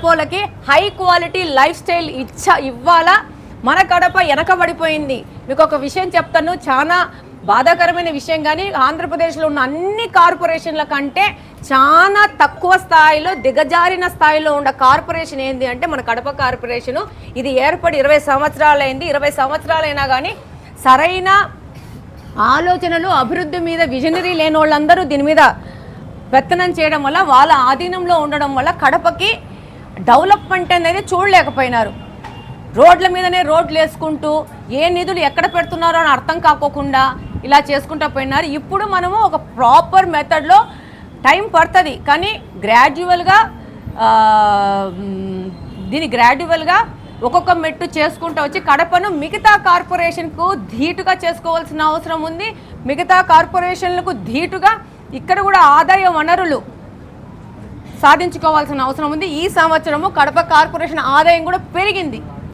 కడపోలకి high quality life style ఇవ్వాలా. మన కడప వెనకబడిపోయింది. మీకు ఒక విషయం చెప్తాను, చాలా బాధాకరమైన విషయం. కానీ ఆంధ్రప్రదేశ్లో ఉన్న అన్ని కార్పొరేషన్ల కంటే చాలా తక్కువ స్థాయిలో, దిగజారిన స్థాయిలో ఉన్న కార్పొరేషన్ ఏంది అంటే మన కడప కార్పొరేషను. ఇది ఏర్పడి 20 సంవత్సరాలైంది. 20 సంవత్సరాలైనా కానీ సరైన ఆలోచనలు, అభివృద్ధి మీద విజనరీ లేని వాళ్ళందరూ దీని మీద పెత్తనం చేయడం వల్ల, వాళ్ళ ఆధీనంలో ఉండడం వల్ల కడపకి డెవలప్మెంట్ అనేది చూడలేకపోయినారు. రోడ్ల మీదనే రోడ్లు వేసుకుంటూ ఏ నిధులు ఎక్కడ పెడుతున్నారో అని అర్థం కాకోకుండా ఇలా చేసుకుంటూ పోయినారు. ఇప్పుడు మనము ఒక ప్రాపర్ మెథడ్లో టైం పడుతుంది, కానీ గ్రాడ్యువల్గా ఒక్కొక్క మెట్టు చేసుకుంటూ వచ్చి కడపను మిగతా కార్పొరేషన్కు ధీటుగా చేసుకోవాల్సిన అవసరం ఉంది. మిగతా కార్పొరేషన్లకు ధీటుగా ఇక్కడ కూడా ఆదాయ వనరులు సాధించుకోవాల్సిన అవసరం ఉంది. ఈ సంవత్సరము కడప కార్పొరేషన్ ఆదాయం కూడా పెరిగింది.